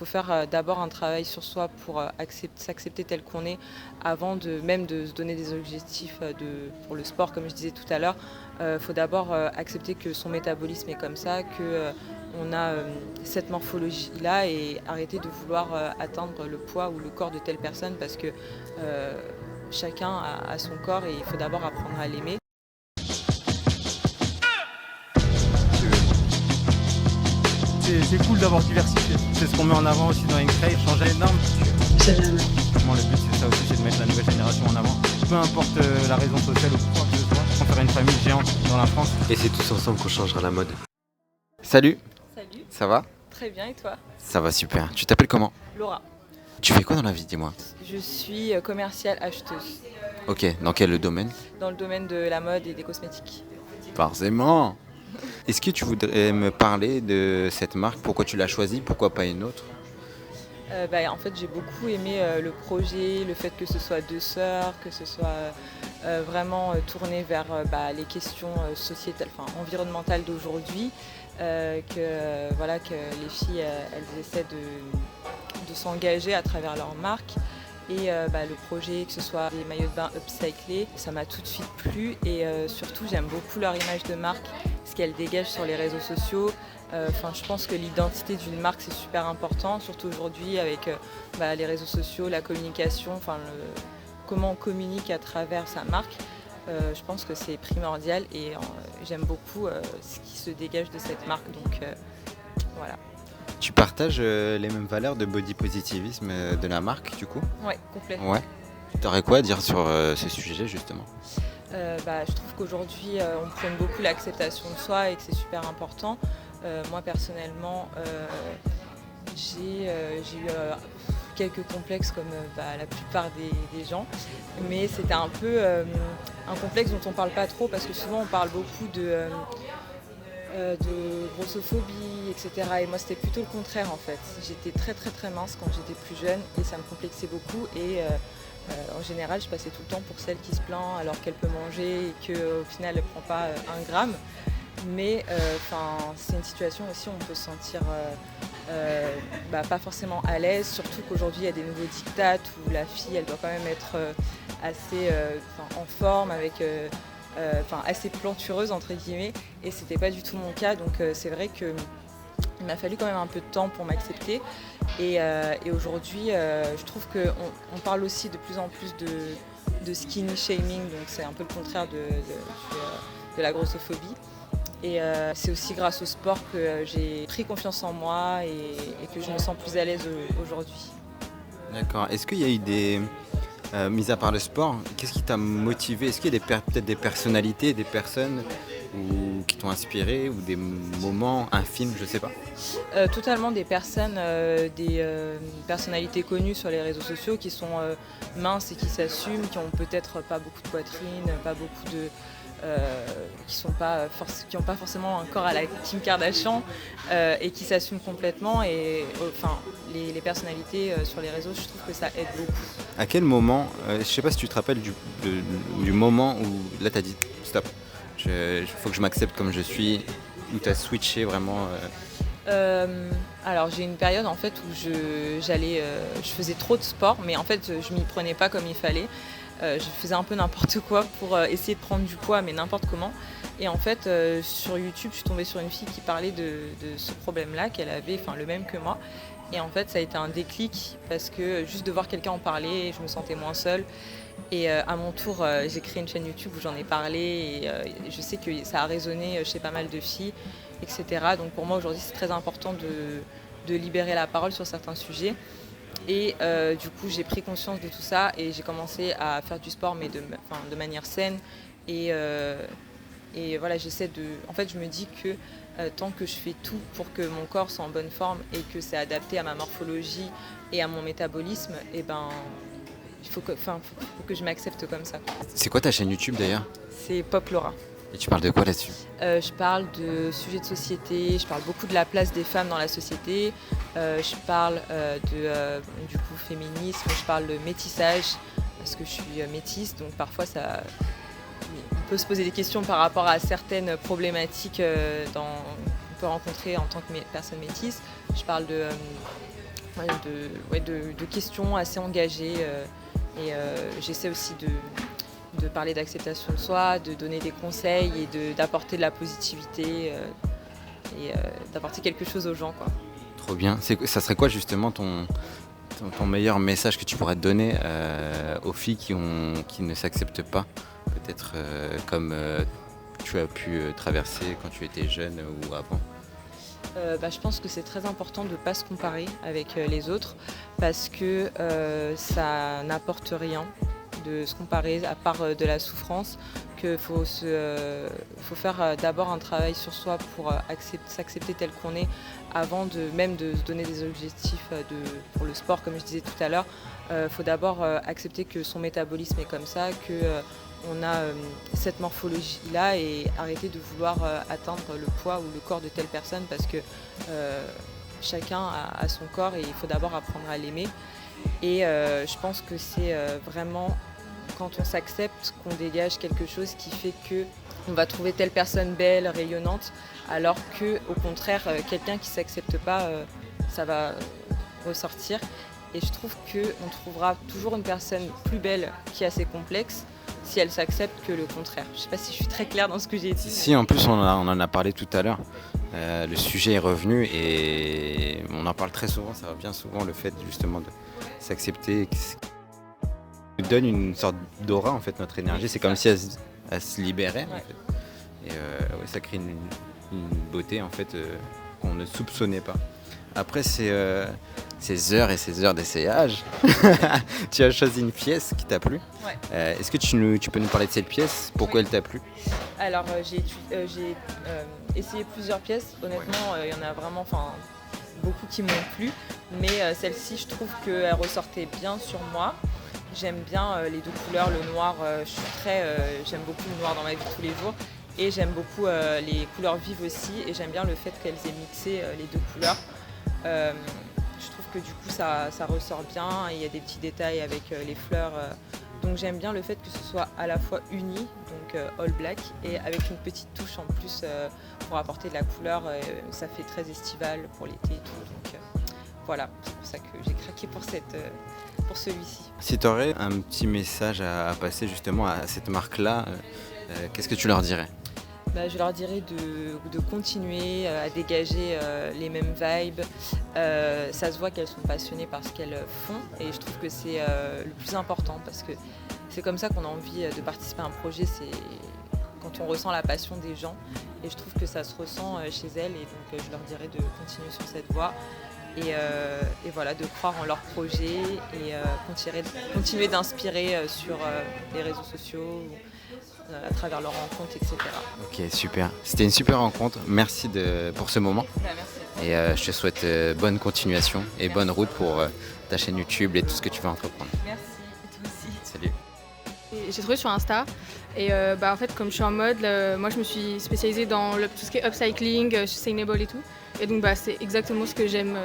faut faire d'abord un travail sur soi pour s'accepter tel qu'on est avant même de se donner des objectifs pour le sport, comme je disais tout à l'heure. Il faut d'abord accepter que son métabolisme est comme ça, qu'on a cette morphologie-là et arrêter de vouloir atteindre le poids ou le corps de telle personne parce que chacun a son corps et il faut d'abord apprendre à l'aimer. C'est cool d'avoir diversifié. C'est ce qu'on met en avant aussi dans Incrave, changer les normes. C'est jamais. Le but c'est ça aussi, c'est de mettre la nouvelle génération en avant. Peu importe la raison sociale ou quoi que ce soit, on fera une famille géante dans la France. Et c'est tous ensemble qu'on changera la mode. Salut. Salut. Ça va? Très bien, et toi? Ça va super. Tu t'appelles comment? Laura. Tu fais quoi dans la vie, dis-moi? Je suis commerciale acheteuse Ok, dans quel domaine? dans le domaine de la mode et des cosmétiques. Forcément. Est-ce que tu voudrais me parler de cette marque? Pourquoi tu l'as choisie? Pourquoi pas une autre? En fait, j'ai beaucoup aimé le projet, le fait que ce soit deux sœurs, que ce soit vraiment tourné vers les questions sociétales, environnementales d'aujourd'hui, que les filles elles essaient de s'engager à travers leur marque. Et le projet, que ce soit les maillots de bain upcyclés, ça m'a tout de suite plu et surtout j'aime beaucoup leur image de marque, ce qu'elle dégage sur les réseaux sociaux. Je pense que l'identité d'une marque c'est super important, surtout aujourd'hui avec les réseaux sociaux, la communication, comment on communique à travers sa marque. Je pense que c'est primordial et j'aime beaucoup ce qui se dégage de cette marque. Donc voilà. Tu partages les mêmes valeurs de body positivisme de la marque, du coup? Ouais, complètement. Ouais. T'aurais quoi à dire sur ce sujet, justement? Je trouve qu'aujourd'hui, on prône beaucoup l'acceptation de soi et que c'est super important. Moi, personnellement, j'ai eu quelques complexes comme la plupart des gens, mais c'était un peu un complexe dont on ne parle pas trop parce que souvent on parle beaucoup de grossophobie, etc. Et moi, c'était plutôt le contraire en fait. J'étais très très très mince quand j'étais plus jeune et ça me complexait beaucoup et en général, je passais tout le temps pour celle qui se plaint alors qu'elle peut manger et qu'au final, elle ne prend pas un gramme. Mais c'est une situation aussi où on peut se sentir pas forcément à l'aise, surtout qu'aujourd'hui, il y a des nouveaux diktats où la fille, elle doit quand même être assez en forme, avec assez plantureuse, entre guillemets, et c'était pas du tout mon cas. Donc c'est vrai que il m'a fallu quand même un peu de temps pour m'accepter et aujourd'hui je trouve qu'on parle aussi de plus en plus de skinny shaming, donc c'est un peu le contraire de la grossophobie et c'est aussi grâce au sport que j'ai pris confiance en moi et que je me sens plus à l'aise aujourd'hui. D'accord. Est-ce qu'il y a eu des... mis à part le sport, qu'est-ce qui t'a motivé? Est-ce qu'il y a peut-être des personnalités, des personnes qui t'ont inspiré ou des moments, un film, je sais pas? Totalement des personnes, des personnalités connues sur les réseaux sociaux qui sont minces et qui s'assument, qui ont peut-être pas beaucoup de poitrine, pas beaucoup de... qui n'ont pas forcément un corps à la Kim Kardashian et qui s'assument complètement. Et les personnalités sur les réseaux, je trouve que ça aide beaucoup. À quel moment, je sais pas si tu te rappelles du moment où là t'as dit stop, faut que je m'accepte comme je suis, où t'as switché vraiment Alors j'ai une période en fait où je faisais trop de sport, mais en fait je m'y prenais pas comme il fallait. Je faisais un peu n'importe quoi pour essayer de prendre du poids, mais n'importe comment. Et en fait, sur YouTube, je suis tombée sur une fille qui parlait de ce problème-là, qu'elle avait, le même que moi. Et en fait, ça a été un déclic parce que juste de voir quelqu'un en parler, je me sentais moins seule. Et à mon tour, j'ai créé une chaîne YouTube où j'en ai parlé et je sais que ça a résonné chez pas mal de filles, etc. Donc pour moi, aujourd'hui, c'est très important de libérer la parole sur certains sujets. Et du coup, j'ai pris conscience de tout ça et j'ai commencé à faire du sport, mais de manière saine. Et voilà, En fait, je me dis que tant que je fais tout pour que mon corps soit en bonne forme et que c'est adapté à ma morphologie et à mon métabolisme, il faut que je m'accepte comme ça. C'est quoi ta chaîne YouTube d'ailleurs? C'est Pop Laura. Et tu parles de quoi là-dessus? Je parle de sujets de société, je parle beaucoup de la place des femmes dans la société, je parle du coup féminisme, je parle de métissage, parce que je suis métisse, donc parfois on peut se poser des questions par rapport à certaines problématiques qu'on peut rencontrer en tant que personne métisse. Je parle ouais, de questions assez engagées. J'essaie aussi de parler d'acceptation de soi, de donner des conseils et d'apporter de la positivité d'apporter quelque chose aux gens, quoi. Trop bien. Ça serait quoi justement ton meilleur message que tu pourrais donner aux filles qui ne s'acceptent pas, peut-être comme tu as pu traverser quand tu étais jeune ou avant? Je pense que c'est très important de ne pas se comparer avec les autres parce que ça n'apporte rien de se comparer à part de la souffrance, qu'il faut faire d'abord un travail sur soi pour s'accepter tel qu'on est avant même de se donner des objectifs pour le sport, comme je disais tout à l'heure. Il faut d'abord accepter que son métabolisme est comme ça, qu'on a cette morphologie-là et arrêter de vouloir atteindre le poids ou le corps de telle personne parce que chacun a son corps et il faut d'abord apprendre à l'aimer. Et je pense que c'est vraiment quand on s'accepte qu'on dégage quelque chose qui fait qu'on va trouver telle personne belle, rayonnante, alors qu'au contraire, quelqu'un qui ne s'accepte pas, ça va ressortir. Et je trouve qu'on trouvera toujours une personne plus belle qui a ses complexes si elle s'accepte que le contraire. Je ne sais pas si je suis très claire dans ce que j'ai dit. Si, en plus on en a parlé tout à l'heure. Le sujet est revenu et on en parle très souvent, ça revient souvent, le fait justement de s'accepter. Nous donne une sorte d'aura en fait, notre énergie, c'est comme si elle se libérait en fait. Et ouais, ça crée une beauté en fait qu'on ne soupçonnait pas. Après ces heures et ces heures d'essayage, tu as choisi une pièce qui t'a plu. Ouais. Est-ce que tu peux nous parler de cette pièce? Pourquoi elle t'a plu? Alors j'ai essayé plusieurs pièces, honnêtement il y en a vraiment beaucoup qui m'ont plu, mais celle-ci je trouve qu'elle ressortait bien sur moi. J'aime bien les deux couleurs, le noir, j'aime beaucoup le noir dans ma vie de tous les jours et j'aime beaucoup les couleurs vives aussi et j'aime bien le fait qu'elles aient mixé les deux couleurs. Je trouve que du coup ça ressort bien et il y a des petits détails avec les fleurs. Donc j'aime bien le fait que ce soit à la fois uni, donc all black, et avec une petite touche en plus pour apporter de la couleur. Ça fait très estival pour l'été et tout. Donc voilà, c'est pour ça que j'ai craqué pour celui-ci. Si tu aurais un petit message à passer justement à cette marque-là, qu'est-ce que tu leur dirais? Je leur dirais de continuer à dégager les mêmes vibes. Ça se voit qu'elles sont passionnées par ce qu'elles font et je trouve que c'est le plus important parce que c'est comme ça qu'on a envie de participer à un projet, c'est quand on ressent la passion des gens et je trouve que ça se ressent chez elles et donc je leur dirais de continuer sur cette voie. Et voilà, de croire en leur projet et continuer d'inspirer sur les réseaux sociaux, à travers leurs rencontres, etc. Ok, super. C'était une super rencontre. Merci pour ce moment. Merci. Et je te souhaite bonne continuation et bonne route pour ta chaîne YouTube et tout ce que tu vas entreprendre. Merci, et toi aussi. Salut. J'ai trouvé sur Insta et en fait comme je suis en mode, moi je me suis spécialisée dans tout ce qui est upcycling, sustainable et tout. Et donc c'est exactement ce que j'aime.